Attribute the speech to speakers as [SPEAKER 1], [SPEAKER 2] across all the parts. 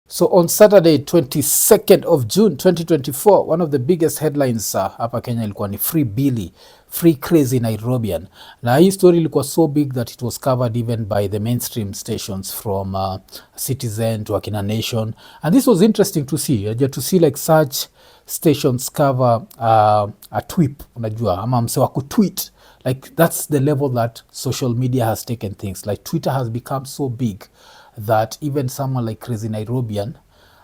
[SPEAKER 1] So on Saturday 22nd of June 2024, one of the biggest headlines hapa Kenya ilikuwa ni Free Billy, Free Crazy Nairobian. Na hii story ilikuwa so big that it was covered even by the mainstream stations from Citizen to Akina Nation. And this was interesting to see, to see like such stations cover a tweet, unajua, ama mse wa kutweet. Like that's the level that social media has taken things. Like Twitter has become so big that even someone like Crazy Nairobian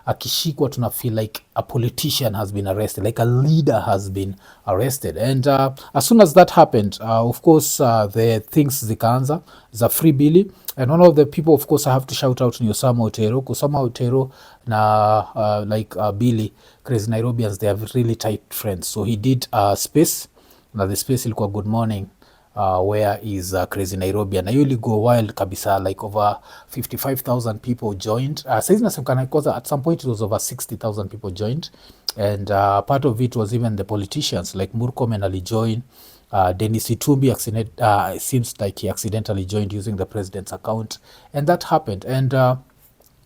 [SPEAKER 1] akishikwa tuna feel like a politician has been arrested, like a leader has been arrested. And as soon as that happened, of course, the things zikaanza za Free Billy. And one of the people, of course, I have to shout out ni Osama Otero. Osama Otero na Billy, Crazy Nairobians, they have really tight friends. So he did space. Now the space ilikuwa good morning. Where is Crazy Nairobian? Na hiyo go wild kabisa, like over 55,000 people joined. Saizi nasemekana because at some point it was over 60,000 people joined. And part of it was even the politicians, like Murkomen alijoin. Dennis Itumbi seems like he accidentally joined using the president's account. And that happened. And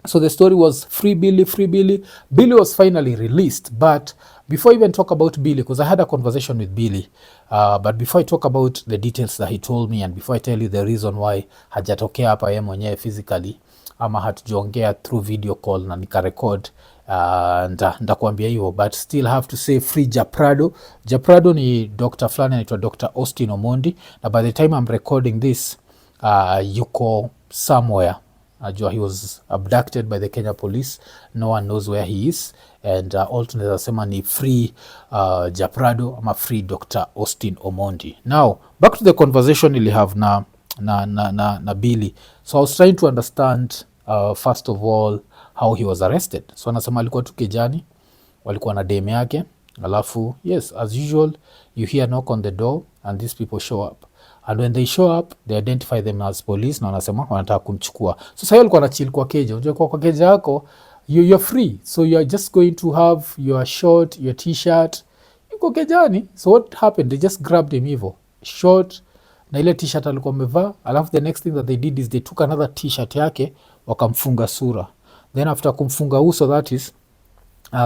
[SPEAKER 1] so the story was Free Billy, Free Billy. Billy was finally released. But before I even talk about Billy, because I had a conversation with Billy, but before I talk about the details that he told me and before I tell you the reason why hajatokea hapa yeye mwenyewe physically, ama hatujaongea through video call na nikarecord, ndakuambia hiyo, but still have to say Free Japrado. Japrado ni Dr. fulani anaitwa Dr. Austin Omondi, na by the time I'm recording this, yuko somewhere. Ajua he was abducted by the Kenya police. No one knows where he is. And all tunaweza sema ni Free Japrado ama Free Dr. Austin Omondi. Now, back to the conversation ili have na Billy. So I was trying to understand first of all how he was arrested. So anasema alikuwa tu kijani, walikuwa na demu yake, alafu yes, as usual, you hear knock on the door and these people show up. And when they show up, they identify them as police na wanasema wanataka kumchukua. So sasa alikuwa na chill kwa keja. Unajua kwa keja yako, you're free. So you're just going to have your short, your t-shirt. Yuko kejani. So what happened? They just grabbed him hivyo. Short na ile t-shirt alikuwa amevaa. Alafu the next thing that they did is they took another t-shirt yake wakamfunga sura. Then after kumfunga uso, that is,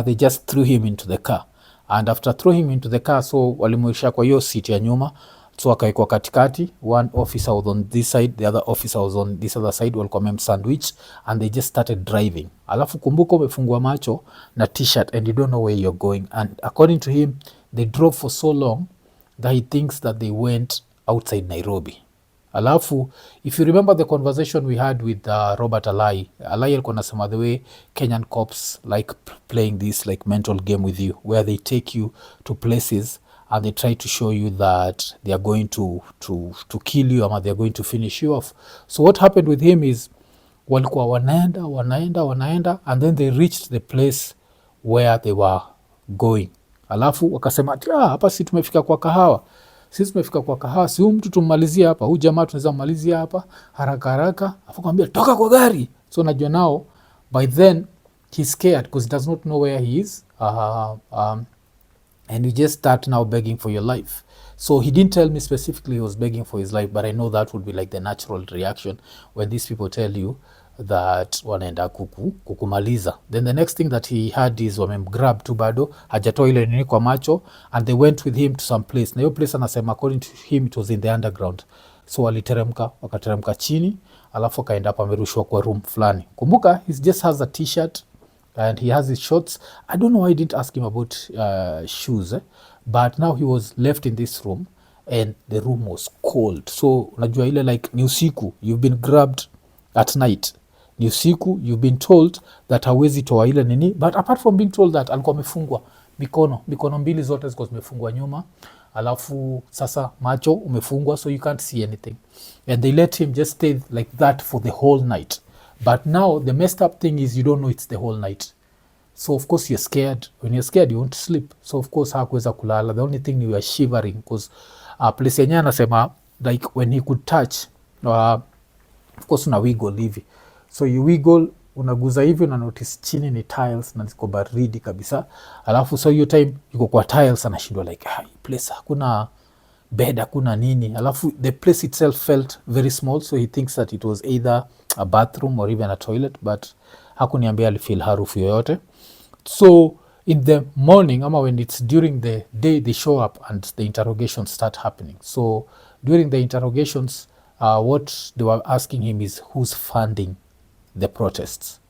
[SPEAKER 1] they just threw him into the car. And after throwing him into the car, so walimwisha kwa hiyo seat ya nyuma. So akaikuwa katikati, one officer was on this side, the other officer was on this other side, walikuwa mem-sandwich, and they just started driving. Alafu kumbuka umefungua macho na t-shirt and you don't know where you're going. And according to him, they drove for so long that he thinks that they went outside Nairobi. Alafu, if you remember the conversation we had with Robert Alai alikuwa nasema the way Kenyan cops like playing this like mental game with you, where they take you to places and they try to show you that they are going to kill you or they are going to finish you off. So what happened with him is walikuwa wanaenda and then they reached the place where they were going. Alafu wakasema hapa si tumefika kwa kahawa. Sisi tumefika kwa kahawa, si huyu mtu tumalizia hapa. Huyu jamaa tunaweza mmalizia hapa haraka haraka. Afu kwambia toka kwa gari. So najua now by then he's scared because he does not know where he is. And you just start now begging for your life. So he didn't tell me specifically he was begging for his life, but I know that would be like the natural reaction when these people tell you that wanaenda kukumaliza. Then the next thing that he had is wamemgrab tu bado, hajatoa ile nini kwa macho, and they went with him to some place. Na hiyo place anasema according to him it was in the underground. So wakateremka chini, alafu akaenda hapa amerushwa kwa room fulani. Kumbuka, he just has a t-shirt and he has his shorts. I don't know why I didn't ask him about shoes, but now he was left in this room and the room was cold. So unajua ile like ni usiku, you've been grabbed at night. Ni usiku, you've been told that hawezi toa ile nini, but apart from being told that, alikuwa amefungwa mikono mbili zote ziko zimefungwa nyuma, alafu sasa macho umefungwa, so you can't see anything. And they let him just stay like that for the whole night. But now the messed up thing is you don't know it's the whole night. So of course you're scared. When you're scared you won't sleep. So of course hakuweza kulala. The only thing you are shivering because place yenyewe anasema like when he could touch, of course una wiggle hivi. So you wiggle, unaguza hivi, una notice chini ni tiles na ziko baridi kabisa. Alafu so hiyo time yuko kwa tiles anashindwa like place bed hakuna nini, alafu the place itself felt very small, so he thinks that it was either a bathroom or even a toilet, but hakuniambia alifeel harufu yoyote. So in the morning ama when it's during the day, they show up and the interrogations start happening. So during the interrogations, what they were asking him is who's funding the protests,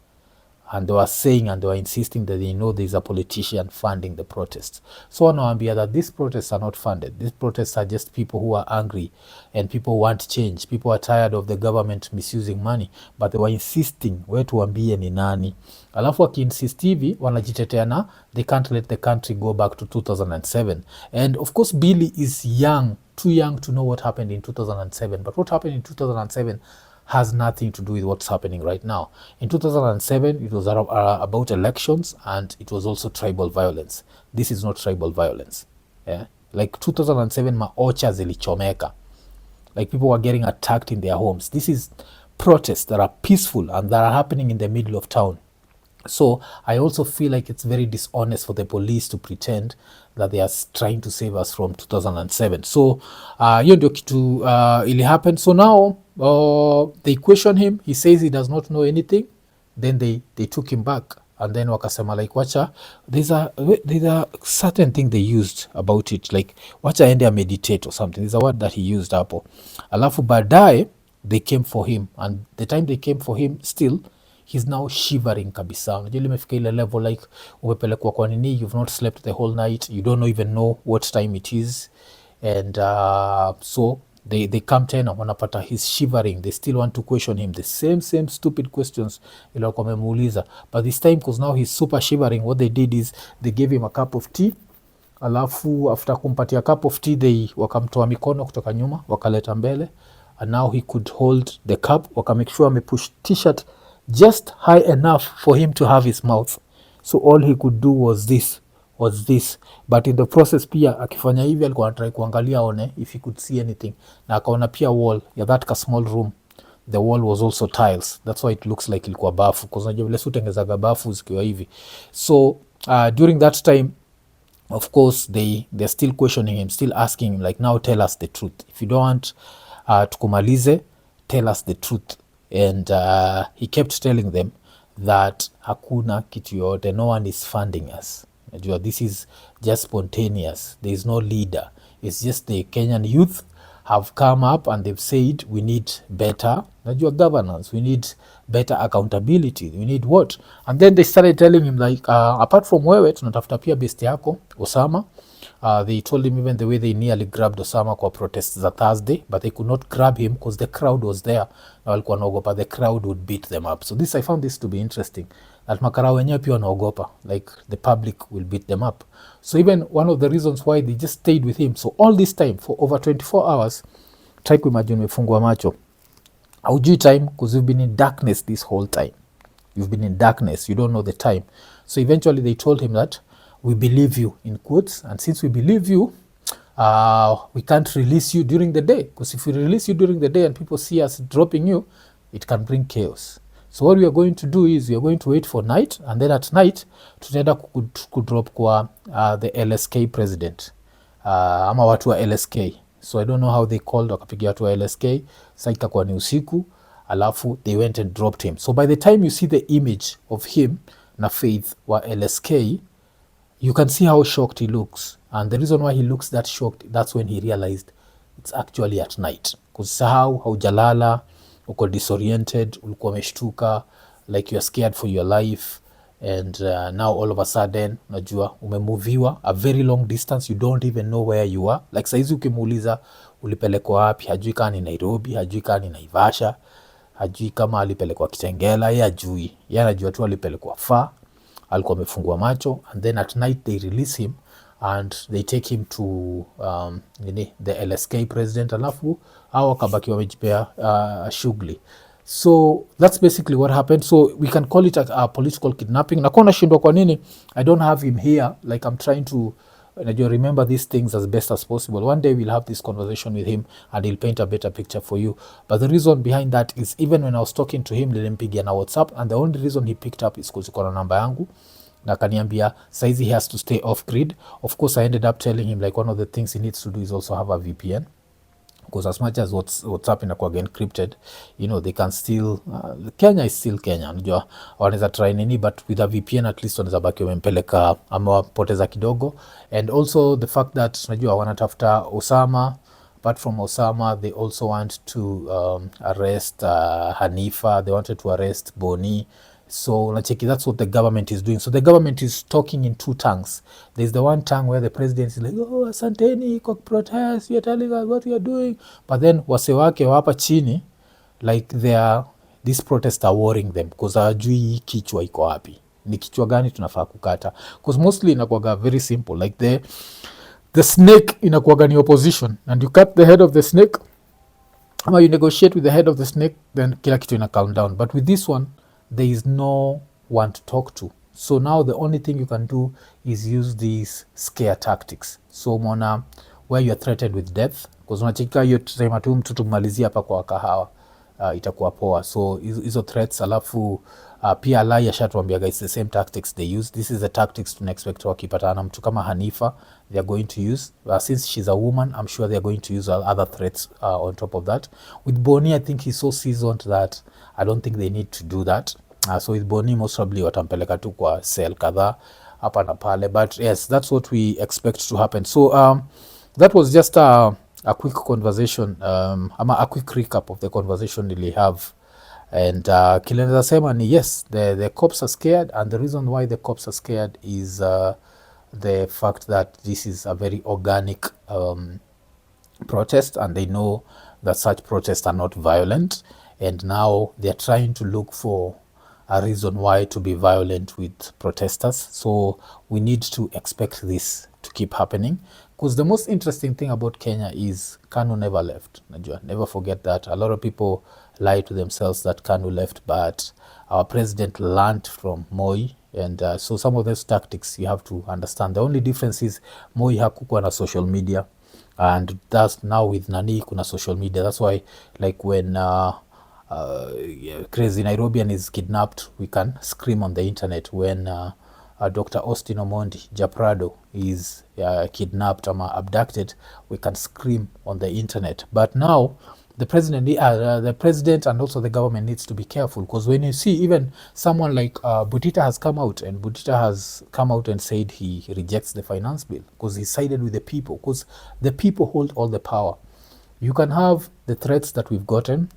[SPEAKER 1] and they were saying and they were insisting that they know there's a politician funding the protests. So wanawambia that these protests are not funded. These protests are just people who are angry and people want change. People are tired of the government misusing money, but they were insisting we tuambie ni nani. Alafu wakiinsist hivi wanajitetea na they can't let the country go back to 2007. And of course Billy is young, too young to know what happened in 2007. But what happened in 2007 has nothing to do with what's happening right now. In 2007, it was about elections, and it was also tribal violence. This is not tribal violence. Yeah? Like 2007, maocha zilichomeka. Like people were getting attacked in their homes. This is protests that are peaceful and that are happening in the middle of town. So I also feel like it's very dishonest for the police to pretend that they are trying to save us from 2007. So hiyo ndio kitu ili happen. So now they question him. He says he does not know anything. Then they took him back, and then wakasema like wacha, there's a certain thing they used about it, like wacha ende meditate or something. There's a word that he used hapo. Alafu baadaye they came for him, and the time they came for him still he's now shivering kabisa. Unajua limefika ile level like umepelekwa kwa nini, you've not slept the whole night, you don't even know what time it is, and so they come tena wanapata he's shivering. They still want to question him the same stupid questions ile walikuwa wamemuuliza, but this time because now he's super shivering, what they did is they gave him a cup of tea. Alafu after kumpatia cup of tea, they wakamtoa mikono kutoka nyuma wakaleta mbele, and now he could hold the cup. Wakamake sure amepush t-shirt just high enough for him to have his mouth, so all he could do was this. But in the process pia akifanya hivi alikuwa anatry kuangalia aone if he could see anything, na akaona pia wall ya that small room, the wall was also tiles. That's why it looks like ilikuwa bafu, because unajua vile utengezaga bafu zikiwa hivi. So during that time, of course they're still questioning him, still asking him like, now tell us the truth, if you don't want tukumalize, tell us the truth. And he kept telling them that hakuna kitu yote, no one is funding us. Najua this is just spontaneous, there is no leader, it's just the Kenyan youth have come up and they've said we need better, najua governance, we need better accountability, we need what. And then they started telling him like apart from wewe tunatafuta pia best yako Osama. They told him even the way they nearly grabbed Osama kwa protests za Thursday, but they could not grab him because the crowd was there, na walikuwa wanaogopa the crowd would beat them up. So this, I found this to be interesting, that makarao wenyewe pia wanaogopa like the public will beat them up. So even one of the reasons why they just stayed with him, so all this time for over 24 hours, try kuimagine umefungwa macho, haujui time because you've been in darkness this whole time. You've been in darkness, you don't know the time. So eventually they told him that we believe you, in quotes, and since we believe you, we can't release you during the day, because if we release you during the day and people see us dropping you, it can bring chaos. So what we are going to do is we are going to wait for night, and then at night tutaenda kudrop kwa the LSK president, ama watu wa LSK. So I don't know how they called, wakapigia watu wa LSK, sa ikakuwa ni usiku, alafu they went and dropped him. So by the time you see the image of him na Faith wa LSK, you can see how shocked he looks. And the reason why he looks that shocked, that's when he realized it's actually at night. Because sahau, haujalala, uko disoriented, ulikuwa umeshtuka, like you're scared for your life. And now all of a sudden, najua, umemoviwa a very long distance, you don't even know where you are. Like saizi ukimuuliza, ulipelekwa wapi, hajui kama ni Nairobi, hajui kama ni Naivasha, hajui kama alipelekwa Kitengela, yeye hajui. Yeye anajua tu alipelekwa far, alikuwa amefungwa macho, and then at night they release him and they take him to the LSK president, alafu hao wakabaki wamejipea shughuli. So that's basically what happened. So we can call it a political kidnapping. Nakuwa nashindwa kwa nini I don't have him here, like I'm trying to remember these things as best as possible. One day we'll have this conversation with him and he'll paint a better picture for you. But the reason behind that is even when I was talking to him, nilimpigia na WhatsApp, and the only reason he picked up is because yuko na namba yangu, na akaniambia saizi he has to stay off grid. Of course I ended up telling him like one of the things he needs to do is also have a VPN, because as much as WhatsApp inakuwaga encrypted, you know, they can still Kenya is still Kenya, unajua wanaweza try nini, but with a VPN at least wanaweza baki wamempeleka, amewapoteza kidogo. And also the fact that unajua wanatafuta Osama. Apart from Osama, they also want to arrest Hanifa. They wanted to arrest Boni. So that's what the government is doing. So the government is talking in two tongues. There's the one tongue where the president is like, oh, asanteni kwa protest, you're telling us what you're doing. But then wase wake wapa chini, like these protests are worrying them because hawajui kichwa iko wapi. Ni kichwa gani tunafaa kukata? Because mostly inakuwaga very simple. Like the snake inakuwaga ni opposition, and you cut the head of the snake, ama you negotiate with the head of the snake, then kila kitu ina calm down. But with this one, there is no one to talk to. So now the only thing you can do is use these scare tactics. So mona where you are threatened with death, because unachika hiyo tusema tu mtu tumalizia hapa kwa kahawa, itakuwa poa. So hizo threats, alafu pia Alai ashatuambia guys the same tactics they use. This is the tactics to expect wakipatana mtu kama Hanifa they are going to use. Since she's a woman, I'm sure they are going to use other threats on top of that. With Boni, I think he's so seasoned that I don't think they need to do that. So with Boni most probably watampeleka tu kwa cell kadhaa hapa na pale, but yes, that's what we expect to happen. So that was just a quick conversation, ama a quick recap of the conversation we have. And kile naweza sema ni yes, the cops are scared, and the reason why the cops are scared is the fact that this is a very organic protest, and they know that such protests are not violent, and now they're trying to look for a reason why to be violent with protesters. So we need to expect this to keep happening, because the most interesting thing about Kenya is KANU never left. Never forget that. A lot of people lie to themselves that KANU left, but our president learned from Moi, and so some of those tactics you have to understand. The only difference is Moi hakukuwa na social media, and that's now with Nani kuna social media. That's why like when crazy Nairobian is kidnapped, we can scream on the internet. When Dr. Austin Omondi Japrado is kidnapped or abducted, we can scream on the internet. But now the president and also the government needs to be careful, because when you see even someone like Butita has come out, and Butita has come out and said he rejects the finance bill because he sided with the people, because the people hold all the power. You can have the threats that we've gotten,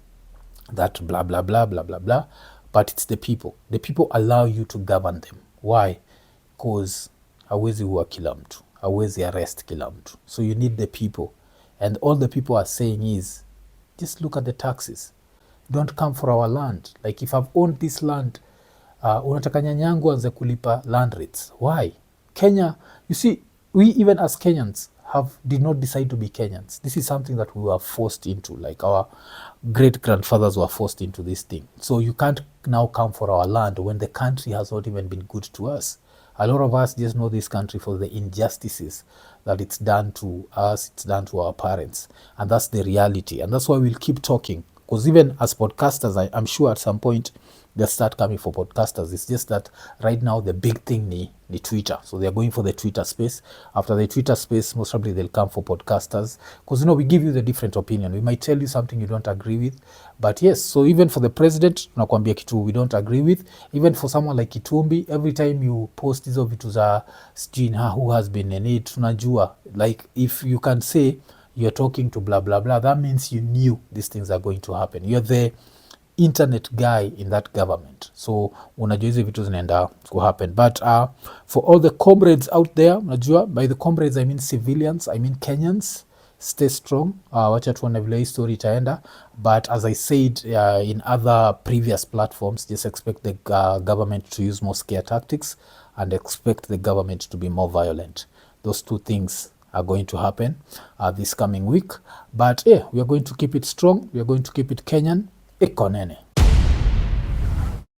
[SPEAKER 1] that blah blah blah blah blah blah, but it's the people. The people allow you to govern them. Why? Because hawezi huwa kila mtu, hawezi arrest kila mtu. So you need the people, and all the people are saying is just look at the taxes. Don't come for our land. Like if I've owned this land, unataka nyanyangu anze kulipa land rates. Why? Kenya, you see, we even as Kenyans did not decide to be Kenyans. This is something that we were forced into, like our great grandfathers were forced into this thing. So you can't now come for our land when the country has not even been good to us. A lot of us just know this country for the injustices that it's done to us, it's done to our parents, and that's the reality. And that's why we'll keep talking, because even as podcasters, I'm sure at some point they'll start coming for podcasters. It's just that right now the big thing ni Twitter. So they're going for the Twitter space. After the Twitter space, most probably they'll come for podcasters, because we give you the different opinion. We might tell you something you don't agree with, but yes, so even for the president tunakwambia kitu we don't agree with. Even for someone like Kitumbi, every time you post hizo vitu za who has been in it, tunajua, like if you can say you're talking to blah blah blah, that means you knew these things are going to happen. You're the internet guy in that government, so unajua hizi vitu zinaenda ku happen. But for all the comrades out there, unajua by the comrades I mean civilians, I mean Kenyans, stay strong. Wacha tuone vile hii story itaenda, but as I said in other previous platforms, just expect the government to use more scare tactics, and expect the government to be more violent. Those two things are going to happen this coming week, but we are going to keep it strong, we are going to keep it Kenyan. IKONINI.